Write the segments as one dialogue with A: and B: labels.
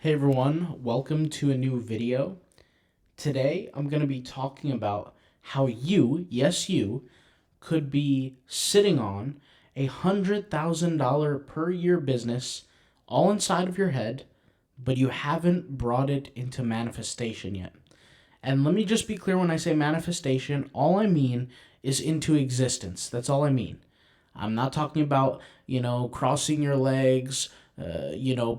A: Hey everyone, welcome to a new video. Today I'm going to be talking about how you, yes you, could be sitting on $100,000 per year business all inside of your head, but you haven't brought it into manifestation yet. And let me just be clear, when I say manifestation, all I mean is into existence. That's all I mean. I'm not talking about, crossing your legs,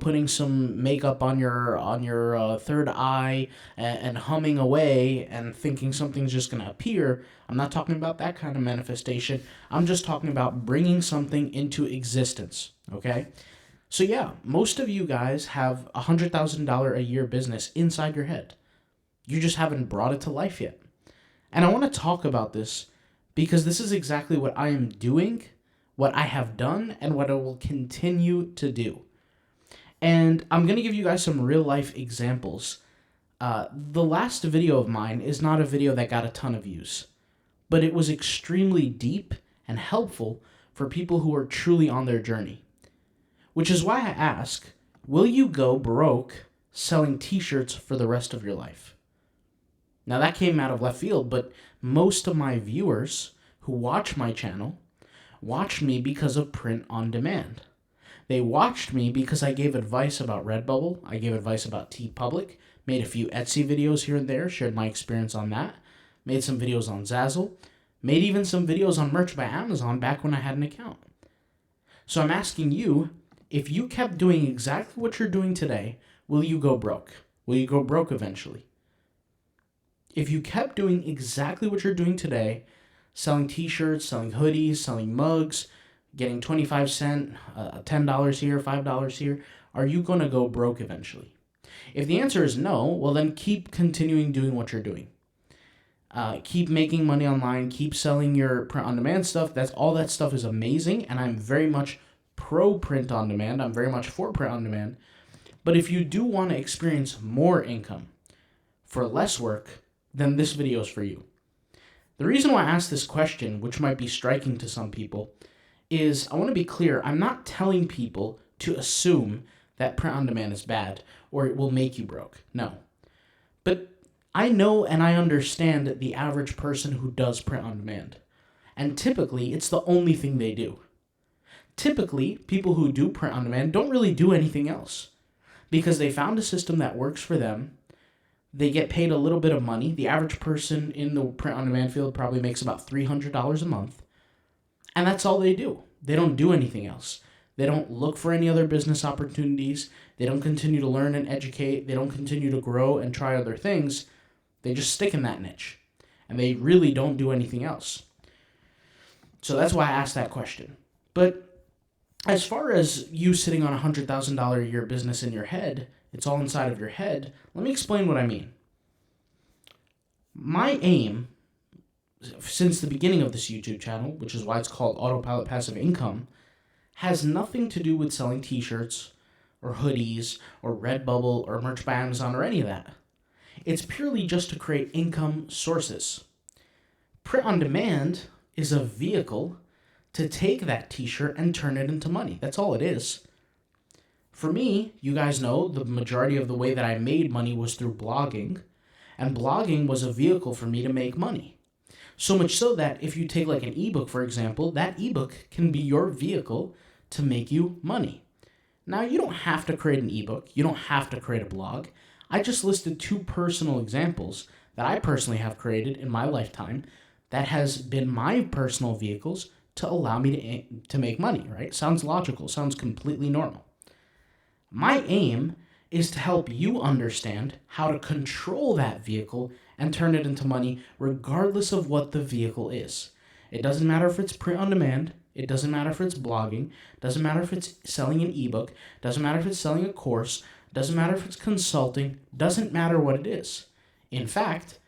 A: putting some makeup on your third eye and humming away and thinking something's just gonna appear. I'm not talking about that kind of manifestation. I'm just talking about bringing something into existence. Okay. So yeah, most of you guys have $100,000 a year business inside your head. You just haven't brought it to life yet. And I want to talk about this because this is exactly what I am doing, what I have done, and what I will continue to do. And I'm going to give you guys some real life examples. The last video of mine is not a video that got a ton of views, but it was extremely deep and helpful for people who are truly on their journey. Which is why I ask, will you go broke selling t-shirts for the rest of your life? Now that came out of left field, but most of my viewers who watch my channel watched me because of print on demand. They watched me because I gave advice about Redbubble, I gave advice about TeePublic, made a few Etsy videos here and there, shared my experience on that, made some videos on Zazzle, made even some videos on merch by Amazon back when I had an account. So I'm asking you, if you kept doing exactly what you're doing today, will you go broke? Will you go broke eventually? If you kept doing exactly what you're doing today, selling t-shirts, selling hoodies, selling mugs, getting 25 cents, $10 here, $5 here, are you going to go broke eventually? If the answer is no, well then keep continuing doing what you're doing. Keep making money online, keep selling your print-on-demand stuff. All that stuff is amazing, and I'm very much pro print-on-demand. I'm very much for print-on-demand. But if you do want to experience more income for less work, then this video is for you. The reason why I asked this question, which might be striking to some people, is I want to be clear. I'm not telling people to assume that print-on-demand is bad or it will make you broke. No. But I know and I understand the average person who does print-on-demand. And typically, it's the only thing they do. Typically, people who do print-on-demand don't really do anything else because they found a system that works for them. They get paid a little bit of money. The average person in the print-on-demand field probably makes about $300 a month. And that's all they do. They don't do anything else. They don't look for any other business opportunities. They don't continue to learn and educate. They don't continue to grow and try other things. They just stick in that niche. And they really don't do anything else. So that's why I asked that question. But as far as you sitting on $100,000 a year business in your head, it's all inside of your head. Let me explain what I mean. My aim, since the beginning of this YouTube channel, which is why it's called Autopilot Passive Income, has nothing to do with selling t-shirts or hoodies or Redbubble or merch by Amazon or any of that. It's purely just to create income sources. Print on demand is a vehicle to take that t-shirt and turn it into money. That's all it is. For me, you guys know the majority of the way that I made money was through blogging, and blogging was a vehicle for me to make money. So much so that if you take like an ebook, for example, that ebook can be your vehicle to make you money. Now, you don't have to create an ebook. You don't have to create a blog. I just listed two personal examples that I personally have created in my lifetime that has been my personal vehicles to allow me to make money, right? Sounds logical. Sounds completely normal. My aim is to help you understand how to control that vehicle and turn it into money regardless of what the vehicle is. It doesn't matter if it's print on demand. It doesn't matter if it's blogging. It doesn't matter if it's selling an ebook. It doesn't matter if it's selling a course. It doesn't matter if it's consulting. It doesn't matter what it is. In fact,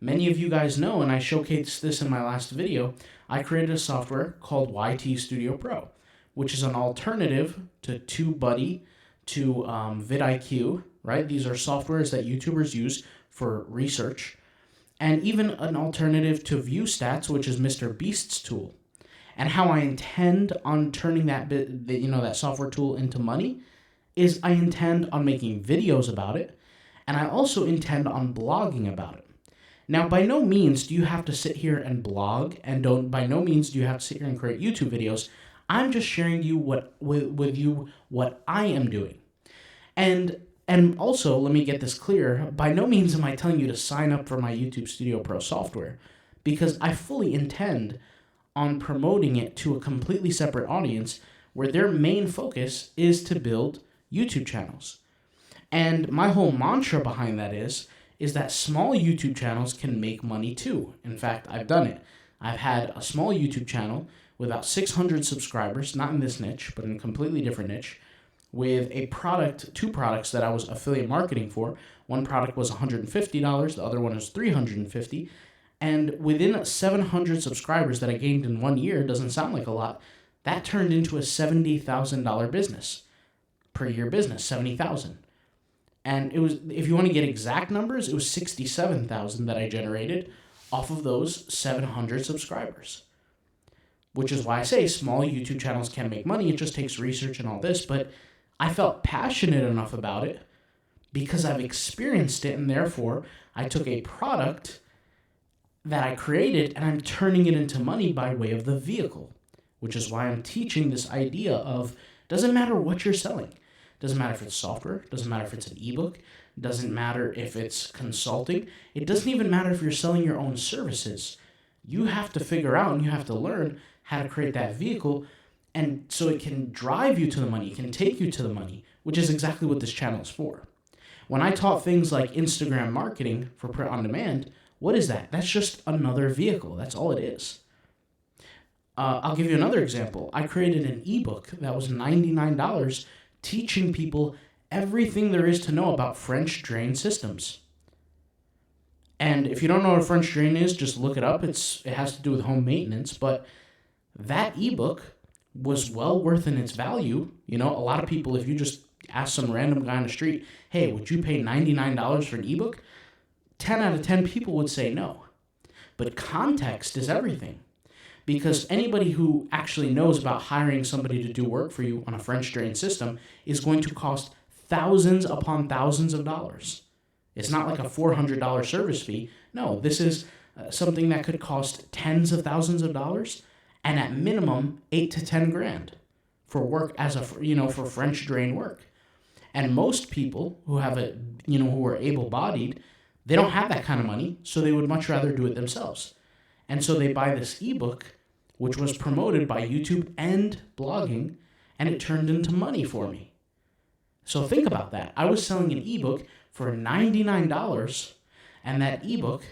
A: many of you guys know, and I showcased this in my last video, I created a software called YT Studio Pro, which is an alternative to TubeBuddy, to vidIQ, right? These are softwares that YouTubers use for research, and even an alternative to ViewStats, which is Mr. Beast's tool. And how I intend on turning that software tool into money is I intend on making videos about it, and I also intend on blogging about it. Now, by no means do you have to sit here and blog, and by no means do you have to sit here and create YouTube videos. I'm just sharing you with you what I am doing. And also, let me get this clear, by no means am I telling you to sign up for my YouTube Studio Pro software, because I fully intend on promoting it to a completely separate audience where their main focus is to build YouTube channels. And my whole mantra behind that is that small YouTube channels can make money too. In fact, I've done it. I've had a small YouTube channel with about 600 subscribers, not in this niche, but in a completely different niche, with two products that I was affiliate marketing for. One product was $150, the other one was $350. And within 700 subscribers that I gained in 1 year, doesn't sound like a lot, that turned into a $70,000 business, per year business, $70,000. And it was, if you want to get exact numbers, it was $67,000 that I generated off of those 700 subscribers. Which is why I say small YouTube channels can make money. It just takes research and all this, but I felt passionate enough about it because I've experienced it, and therefore I took a product that I created and I'm turning it into money by way of the vehicle, which is why I'm teaching this idea of doesn't matter what you're selling. Doesn't matter if it's software, doesn't matter if it's an ebook, doesn't matter if it's consulting, it doesn't even matter if you're selling your own services. You have to figure out and you have to learn how to create that vehicle, and so it can drive you to the money, it can take you to the money, which is exactly what this channel is for. When I taught things like Instagram marketing for print on demand, what is that? That's just another vehicle. That's all it is. I'll give you another example. I created an ebook that was $99 teaching people everything there is to know about French drain systems. And if you don't know what a French drain is, just look it up. It has to do with home maintenance, but that ebook was well worth in its value. You know, a lot of people, if you just ask some random guy on the street, hey, would you pay $99 for an ebook? 10 out of 10 people would say no. But context is everything. Because anybody who actually knows about hiring somebody to do work for you on a French drain system is going to cost thousands upon thousands of dollars. It's not like a $400 service fee. No, this is something that could cost tens of thousands of dollars, and at minimum 8 to 10 grand for work for French drain work. And most people who have who are able-bodied, they don't have that kind of money, so they would much rather do it themselves. And so they buy this ebook, which was promoted by YouTube and blogging, and it turned into money for me. So think about that. I was selling an ebook for $99, and that ebook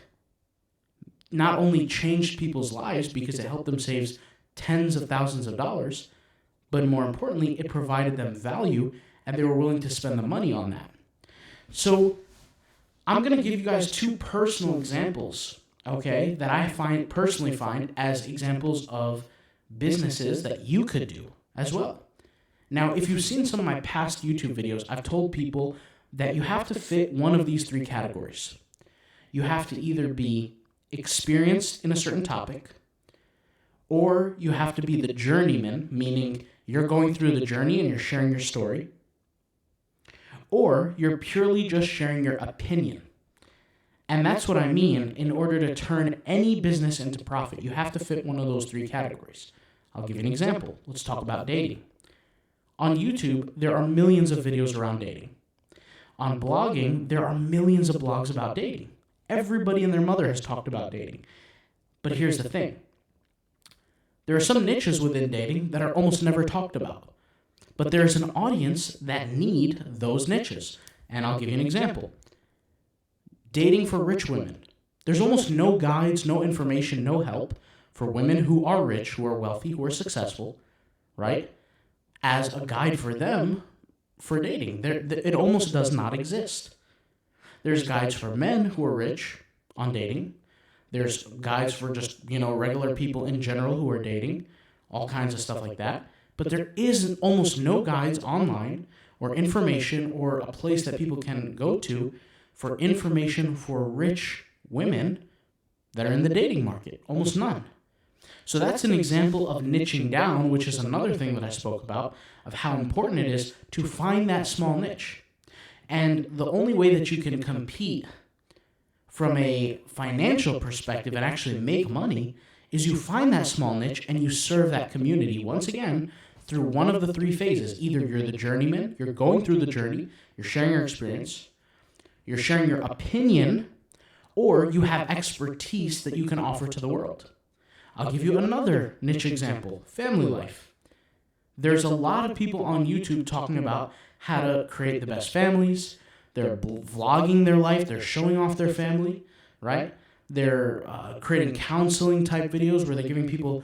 A: not only changed people's lives because it helped them save tens of thousands of dollars, but more importantly, it provided them value, and they were willing to spend the money on that. So I'm going to give you guys two personal examples, okay, that I personally find as examples of businesses that you could do as well. Now, if you've seen some of my past YouTube videos, I've told people that you have to fit one of these three categories. You have to either be experienced in a certain topic, or you have to be the journeyman, meaning you're going through the journey and you're sharing your story, or you're purely just sharing your opinion. And that's what I mean. In order to turn any business into profit, you have to fit one of those three categories. I'll give you an example. Let's talk about dating. On YouTube, there are millions of videos around dating. On blogging, there are millions of blogs about dating. Everybody and their mother has talked about dating. But here's the thing. There are some niches within dating that are almost never talked about. But there's an audience that need those niches. And I'll give you an example. Dating for rich women. There's almost no guides, no information, no help for women who are rich, who are wealthy, who are successful, right? As a guide for them for dating. It almost does not exist. There's guides for men who are rich on dating. There's guides for just, regular people in general who are dating, all kinds of stuff like that. But there is almost no guides online or information or a place that people can go to for information for rich women that are in the dating market. Almost none. So that's an example of niching down, which is another thing that I spoke about, of how important it is to find that small niche. And the only way that you can compete from a financial perspective and actually make money is you find that small niche and you serve that community, once again, through one of the three phases. Either you're the journeyman, you're going through the journey, you're sharing your experience, you're sharing your opinion, or you have expertise that you can offer to the world. I'll give you another niche example, family life. There's a lot of people on YouTube talking about how to create the best families. They're vlogging their life. They're showing off their family, right? They're creating counseling type videos where they're giving people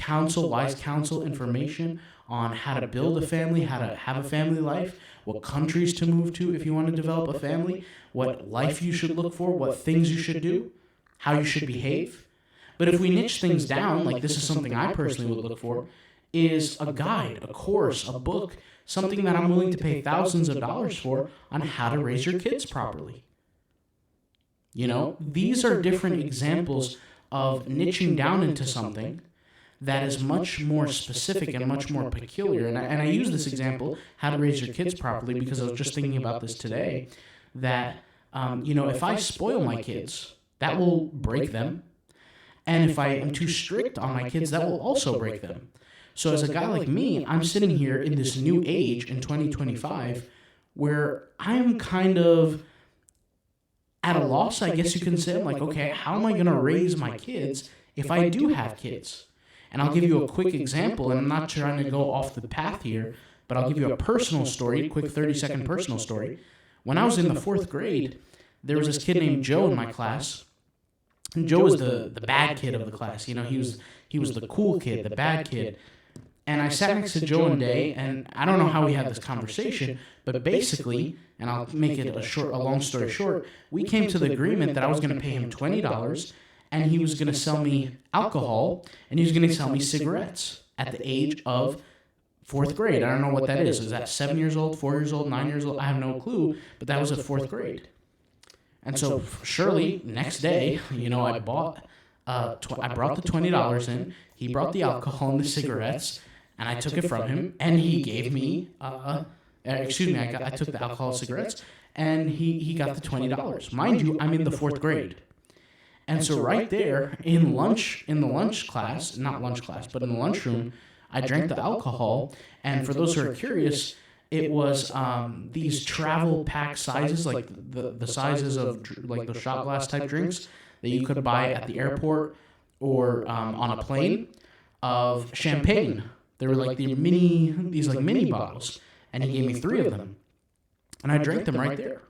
A: wise counsel information on how to build a family, how to have a family life, what countries to move to if you want to develop a family, what life you should look for, what things you should do, how you should behave. But if we niche things down, like this is something I personally would look for, is a guide, a course, a book, something that I'm willing to pay thousands of dollars for on how to raise your kids properly. You know, these are different examples of niching down into something that is much more specific and much more peculiar. And I use this example, how to raise your kids properly, because I was just thinking about this today, that, if I spoil my kids, that will break them. And if I am too strict on my kids, that will also break them. So as a guy like me, I'm sitting here in this new age in 2025 where I'm kind of at a loss, I guess you can say. I'm like, okay, how am I going to raise my kids if I do have kids? And I'll give you a quick example, and I'm not trying to go off the path here, but I'll give you a personal story, a quick 30-second personal story. When I was in the 4th grade, there was this kid named Joe in my class. And Joe was the bad kid of the class. You know, he was the cool kid, the bad kid. And I sat next to Joe one day, and I don't know how we had this conversation, but basically, and I'll make it a long story short, we came to the agreement that I was going to pay him $20, and he was going to sell me alcohol, and he was going to sell me cigarettes at the age of 4th grade. I don't know what that is. Is that 7 years old, 4 years old, 9 years old? I have no clue, but that was at 4th grade. And so surely next day, I brought the $20 in. He brought the alcohol and the cigarettes, and I took it from him. And he gave me, I took the alcohol and cigarettes, and he got the $20. Mind you, I'm in the 4th grade. And so right there in the lunchroom, I drank the alcohol. And for those who are curious, it was these travel pack sizes, like the sizes of like the shot glass type drinks that you could buy at the airport or on a plane of champagne. They were like these mini bottles, and he gave me 3 of them, and I drank them right there.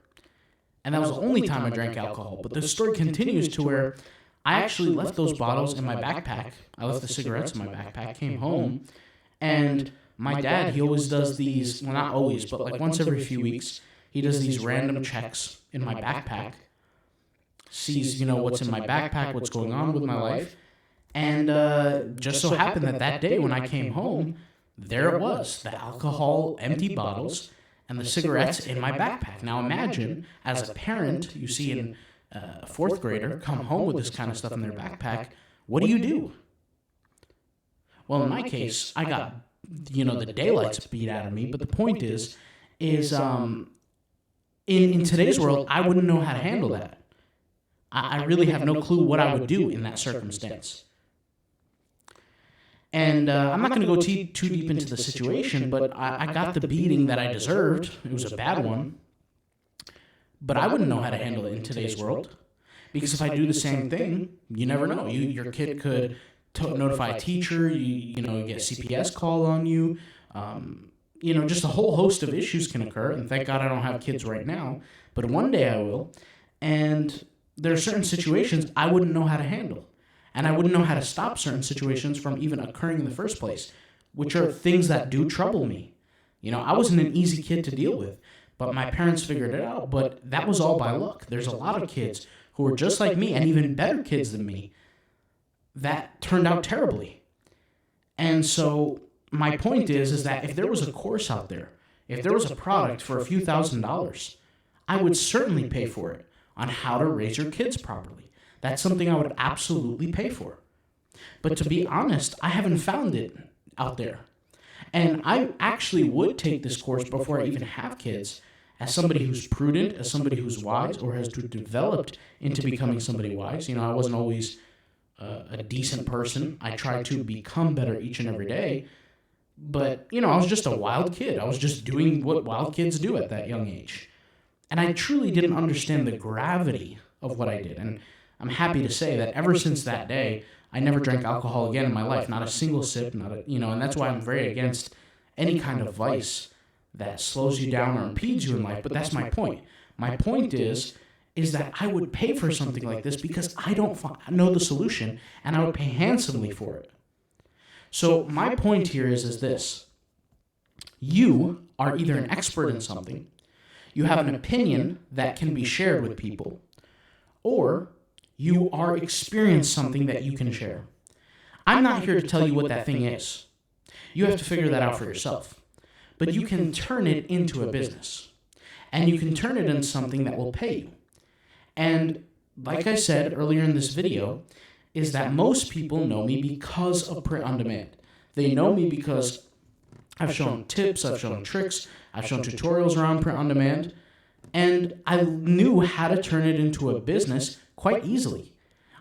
A: And that was the only time I drank alcohol. But the story continues to where I actually left those bottles in my backpack. I left the cigarettes in my backpack, came home, and my dad, he always does these, well, not always, but like once every few weeks, he does these random checks in my backpack, sees, what's in my backpack, what's going on with my life. And just so happened that day when I came home, there it was, the alcohol, empty bottles, and the cigarettes in my backpack. Now imagine, as a parent, you see a 4th grader come home with this kind of stuff in their backpack, what do? Well, in my case, I got the daylights beat out of me. But the point is in today's world, I wouldn't know how to handle that. I really have no clue what I would do in that circumstance. And I'm not going to go too deep into the situation, but I got the beating that I deserved. It was a bad one. But I wouldn't know how to handle it in today's world. Because if I do the same thing, you never know. Your kid could notify a teacher, you get CPS call on you. Just a whole host of issues can occur. And thank God I don't have kids right now. But one day I will. And there are certain situations I wouldn't know how to handle. And I wouldn't know how to stop certain situations from even occurring in the first place, which are things that do trouble me. I wasn't an easy kid to deal with, but my parents figured it out. But that was all by luck. There's a lot of kids who are just like me and even better kids than me that turned out terribly. And so my point is that if there was a course out there, if there was a product for a few $1,000s, I would certainly pay for it on how to raise your kids properly. That's something I would absolutely pay for. But to be honest, I haven't found it out there. And I actually would take this course before I even have kids, as somebody who's prudent, as somebody who's wise, or has developed into becoming somebody wise. I wasn't always a decent person. I tried to become better each and every day. But, I was just a wild kid. I was just doing what wild kids do at that young age. And I truly didn't understand the gravity of what I did. And I'm happy to say that ever since that day, I never drank alcohol again in my life. Not a single sip, and that's why I'm very against any kind of vice that slows you down or impedes you in life. But that's my point. My point is that I would pay for something like this because I don't know the solution, and I would pay handsomely for it. So my point here is this. You are either an expert in something, you have an opinion that can be shared with people, or you are experienced something that you can share. I'm not here to tell you what that thing is. You have to figure that out for yourself. But you can turn it into a business. And you can turn it into something that will pay you. And like I said earlier in this video, is that most people know me because of print on demand. They know me because I've shown tips, I've shown tricks, I've shown tutorials around print on demand, and I knew how to turn it into a business quite easily.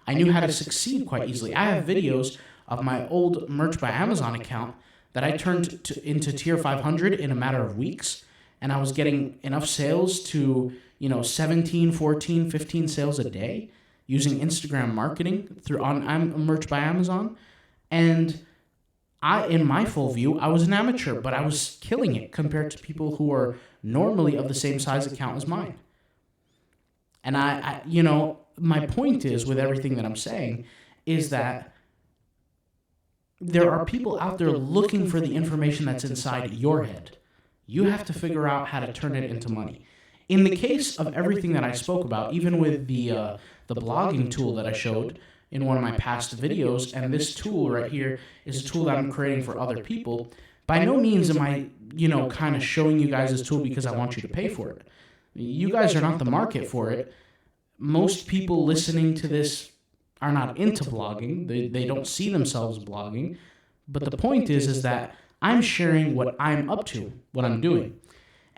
A: I knew how to succeed quite easily. I have videos of my old Merch by Amazon account that I turned into tier 500 in a matter of weeks, and I was getting enough sales to, 17, 14, 15 sales a day using Instagram marketing on Merch by Amazon. And in my full view, I was an amateur, but I was killing it compared to people who are normally of the same size account as mine. And my point is, with everything that I'm saying, is that there are people out there looking for the information that's inside your head. You have to figure out how to turn it into money. In the case of everything that I spoke about, even with the blogging tool that I showed in one of my past videos, and this tool right here is a tool that I'm creating for other people, by no means am I, kind of showing you guys this tool because I want you to pay for it. You guys are not the market for it. Most people listening to this are not into blogging. They don't see themselves blogging. But the point is that I'm sharing what I'm up to, what I'm doing.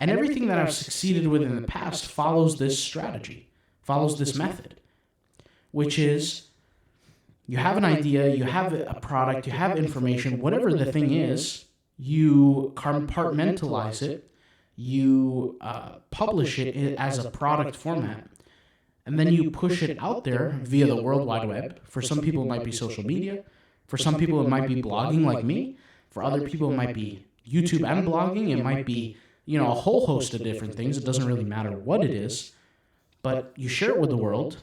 A: And everything that I've succeeded with in the past follows this strategy, follows this method, which is you have an idea, you have a product, you have information, whatever the thing is, you compartmentalize it, you publish it as a product format, and then you push it out there via the World Wide Web. For some people, it might be social media. For some people, it might be blogging like me. For other people, it might be YouTube and blogging. It might be, a whole host of different things. It doesn't really matter what it is. But you share it with the world,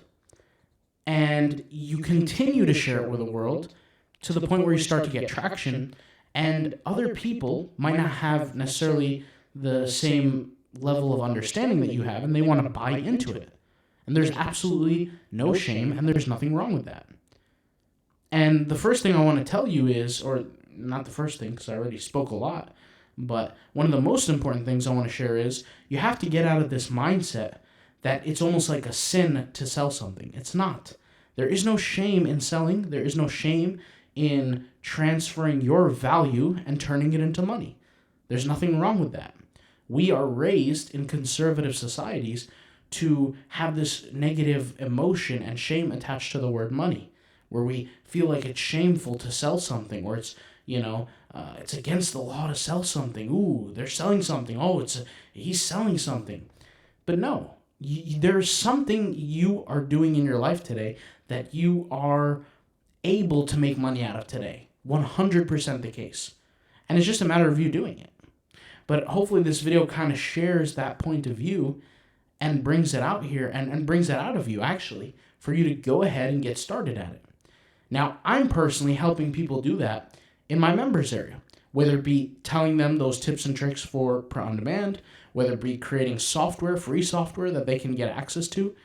A: and you continue to share it with the world to the point where you start to get traction, and other people might not have necessarily the same level of understanding that you have, and they want to buy into it. And there's absolutely no shame, and there's nothing wrong with that. And the first thing I want to tell you is, or not the first thing because I already spoke a lot, but one of the most important things I want to share is you have to get out of this mindset that it's almost like a sin to sell something. It's not. There is no shame in selling. There is no shame in transferring your value and turning it into money. There's nothing wrong with that. We are raised in conservative societies to have this negative emotion and shame attached to the word money, where we feel like it's shameful to sell something, or it's, it's against the law to sell something. Ooh, they're selling something. Oh, he's selling something. But no, there's something you are doing in your life today that you are able to make money out of today. 100% the case. And it's just a matter of you doing it. But hopefully this video kind of shares that point of view and brings it out here and brings it out of you, actually, for you to go ahead and get started at it. Now, I'm personally helping people do that in my members area, whether it be telling them those tips and tricks for print on demand, whether it be creating software, free software that they can get access to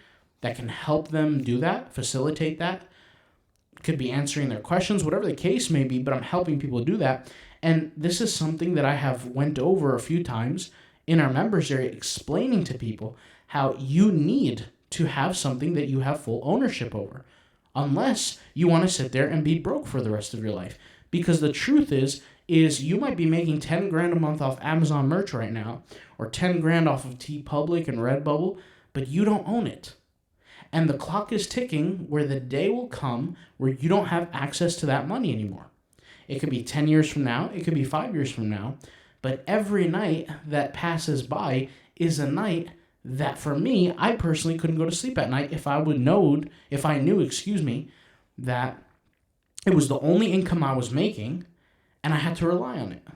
A: that can help them do that, facilitate that. Could be answering their questions, whatever the case may be, but I'm helping people do that. And this is something that I have went over a few times in our members area, explaining to people how you need to have something that you have full ownership over. unless you want to sit there and be broke for the rest of your life. Because the truth is you might be making 10 grand a month off Amazon merch right now, or 10 grand off of TeePublic and Redbubble, but you don't own it. And the clock is ticking where the day will come where you don't have access to that money anymore. It could be 10 years from now, it could be 5 years from now, but every night that passes by is a night that, for me, I personally couldn't go to sleep at night if I knew, that it was the only income I was making and I had to rely on it.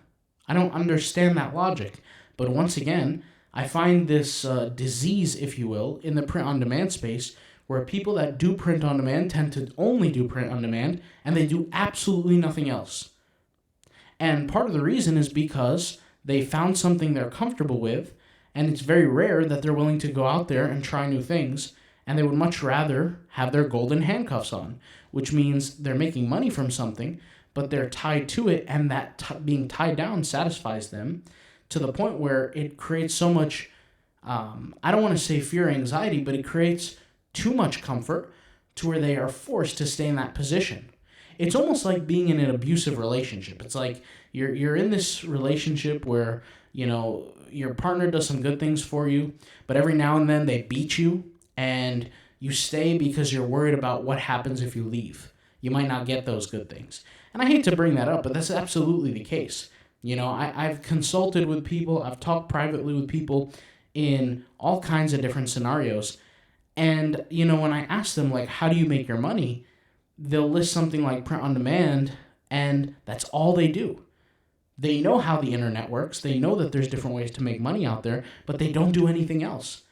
A: I don't understand that logic. But once again, I find this disease, if you will, in the print-on-demand space, where people that do print-on-demand tend to only do print-on-demand, and they do absolutely nothing else. And part of the reason is because they found something they're comfortable with, and it's very rare that they're willing to go out there and try new things, and they would much rather have their golden handcuffs on, which means they're making money from something, but they're tied to it, and that being tied down satisfies them to the point where it creates so much, I don't want to say fear or anxiety, but it creates too much comfort to where they are forced to stay in that position. It's almost like being in an abusive relationship. It's like you're in this relationship where, your partner does some good things for you, but every now and then they beat you, and you stay because you're worried about what happens if you leave. You might not get those good things. And I hate to bring that up, but that's absolutely the case. I've consulted with people, I've talked privately with people in all kinds of different scenarios. And, when I ask them, like, how do you make your money? They'll list something like print on demand, and that's all they do. They know how the internet works. They know that there's different ways to make money out there, but they don't do anything else.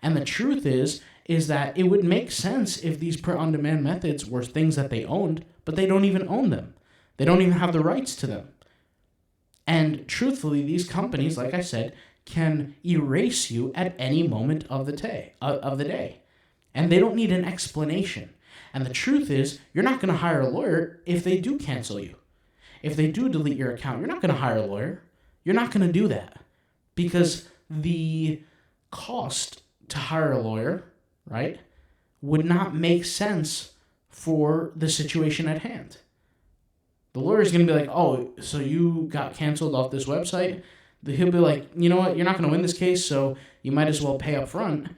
A: And the truth is that it would make sense if these print on demand methods were things that they owned, but they don't even own them. They don't even have the rights to them. And truthfully, these companies, like I said, can erase you at any moment of the day. And they don't need an explanation. And the truth is, you're not going to hire a lawyer if they do cancel you. If they do delete your account, you're not going to hire a lawyer. You're not going to do that. Because the cost to hire a lawyer, right, would not make sense for the situation at hand. The lawyer's going to be like, oh, so you got canceled off this website? He'll be like, you know what, you're not going to win this case, so you might as well pay up front.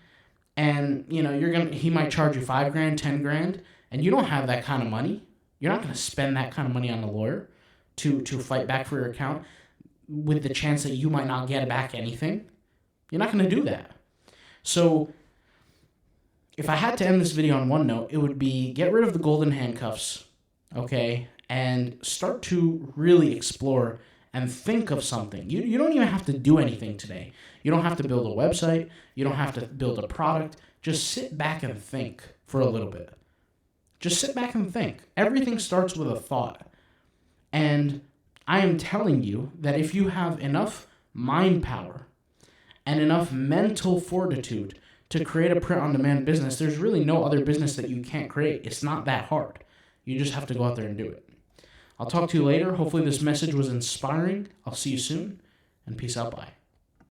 A: And, he might charge you $5,000, $10,000, and you don't have that kind of money. You're not going to spend that kind of money on a lawyer to fight back for your account with the chance that you might not get back anything. You're not going to do that. So if I had to end this video on one note, it would be get rid of the golden handcuffs, okay, and start to really explore and think of something. You don't even have to do anything today. You don't have to build a website. You don't have to build a product. Just sit back and think for a little bit. Just sit back and think. Everything starts with a thought. And I am telling you that if you have enough mind power and enough mental fortitude to create a print-on-demand business, there's really no other business that you can't create. It's not that hard. You just have to go out there and do it. I'll talk to you later. Hopefully this message was inspiring. I'll see you soon, and peace out. Bye.